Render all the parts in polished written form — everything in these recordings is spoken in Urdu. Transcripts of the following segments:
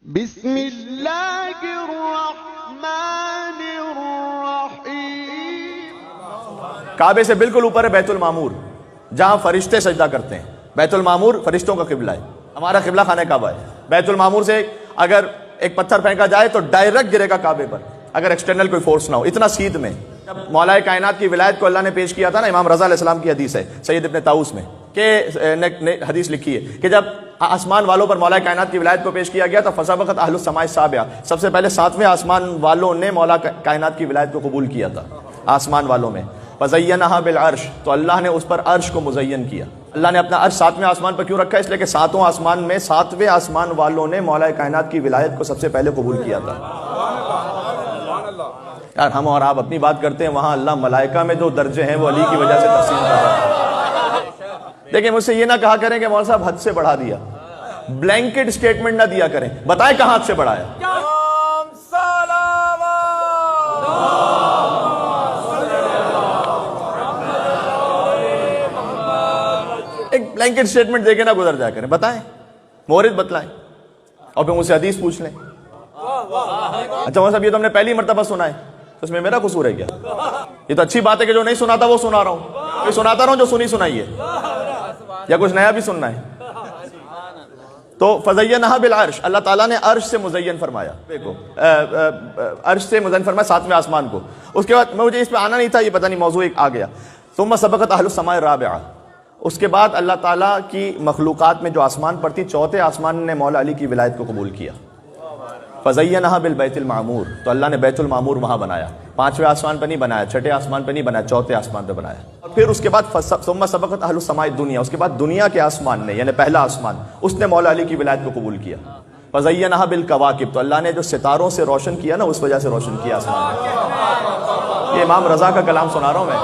بسم اللہ الرحمن الرحیم۔ کعبے سے بالکل اوپر ہے بیت المعمور، جہاں فرشتے سجدہ کرتے ہیں۔ بیت المعمور فرشتوں کا قبلہ ہے، ہمارا قبلہ خانہ کعبہ ہے۔ بیت المعمور سے اگر ایک پتھر پھینکا جائے تو ڈائریکٹ گرے گا کعبے پر، اگر ایکسٹرنل کوئی فورس نہ ہو۔ اتنا سیدھ میں جب مولا کائنات کی ولایت کو اللہ نے پیش کیا تھا نا، امام رضا علیہ السلام کی حدیث ہے سید ابن طاؤس میں، کہ حدیث لکھی ہے کہ جب آسمان والوں پر مولا کائنات کی ولایت کو پیش کیا گیا تو فسبقت اہل السماء السابعہ، سب سے پہلے 7ویں آسمان والوں نے مولا کائنات کی ولایت کو قبول کیا تھا آسمان والوں میں۔ فزینھا بالعرش، تو اللہ نے اس پر عرش کو مزین کیا۔ اللہ نے اپنا عرش 7ویں آسمان پر کیوں رکھا ہے؟ اس لیے کہ 7واں آسمان میں 7ویں آسمان والوں نے مولا کائنات کی ولایت کو سب سے پہلے قبول کیا تھا۔ یار ہم اور آپ اپنی بات کرتے ہیں، وہاں اللہ ملائکہ میں جو درجے ہیں وہ علی کی وجہ سے تقسیم کر رہا ہے۔ دیکھیں مجھ سے یہ نہ کہا کریں کہ مولانا صاحب حد سے بڑھا دیا، بلینکٹ سٹیٹمنٹ نہ دیا کریں، بتائیں کہاں حد سے بڑھایا۔ ایک بلینکٹ سٹیٹمنٹ دے کے نہ گزر جایا کریں، بتائیں، مورد بتلائیں، اور پھر مجھ سے حدیث پوچھ لیں۔ اچھا مولانا صاحب یہ تو ہم نے پہلی مرتبہ سنا ہے، تو اس میں میرا قصور ہے کیا؟ یہ تو اچھی بات ہے کہ جو نہیں سناتا وہ سنا رہا ہوں، یہ سناتا رہا ہوں جو سنی سنائی ہے، یا کچھ نیا بھی سننا ہے۔ تو فزینھا بالعرش، اللہ تعالیٰ نے عرش سے مزین فرمایا، دیکھو عرش سے مزین فرمایا 7ویں آسمان کو۔ اس کے بعد مجھے اس پہ آنا نہیں تھا، یہ پتہ نہیں موضوع ایک آ گیا۔ ثم سبقت اہل السماء الرابعہ، اس کے بعد اللہ تعالیٰ کی مخلوقات میں جو آسمان پر تھی، 4تھے آسمان نے مولا علی کی ولایت کو قبول کیا۔ فزینھا بالبیت المعمور، تو اللہ نے بیت المعمور وہاں بنایا، 5ویں آسمان پہ نہیں بنایا، 6ٹھے آسمان پہ نہیں بنایا، 4تھے آسمان پہ بنایا۔ اور پھر اس کے بعد ثم سبقت اہل السماء الدنیا، اس کے بعد دنیا کے آسمان نے، یعنی پہلا آسمان، اس نے مولا علی کی ولایت کو قبول کیا۔ فزینھا بالکواکب، تو اللہ نے جو ستاروں سے روشن کیا نا، اس وجہ سے روشن کیا آسمان میں۔ یہ امام رضا کا کلام سنا رہا ہوں میں۔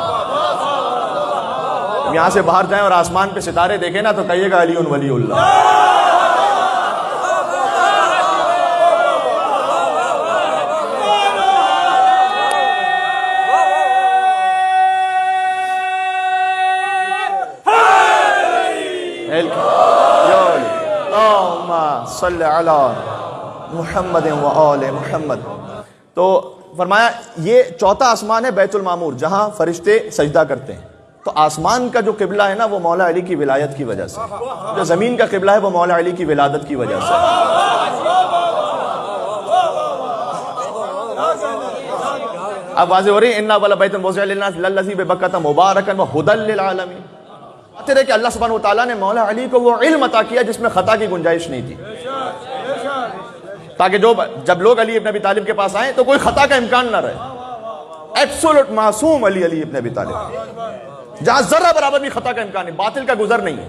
یہاں سے باہر جائیں اور آسمان پہ ستارے دیکھیں نا تو کہیے گا علی ولی اللہ۔ صلی علی محمد و آل محمد۔ تو فرمایا یہ 4تھا آسمان ہے بیت المعمور، جہاں فرشتے سجدہ کرتے ہیں۔ تو آسمان کا جو قبلہ ہے نا وہ مولا علی کی ولایت کی وجہ سے، جو زمین کا قبلہ ہے وہ مولا علی کی ولادت کی وجہ سے۔ اب واضح ہو رہی ہے، اِنَّا أَوَّلَ بَيْتٍ وُضِعَ لِلنَّاسِ لَلَّذِي بِبَكَّةَ مُبَارَكًا وَهُدًى لِلْعَالَمِينَ۔ خاطر ہے کہ اللہ سبحانہ وتعالیٰ نے مولا علی کو وہ علم عطا کیا جس میں خطا کی گنجائش نہیں تھی، تاکہ جب لوگ علی ابن ابی طالب کے پاس آئیں تو کوئی خطا کا امکان نہ رہے۔ ایبسولوٹ معصوم علی ابن ابی طالب، جہاں ذرہ برابر بھی خطا کا امکان نہیں، باطل کا گزر نہیں ہے۔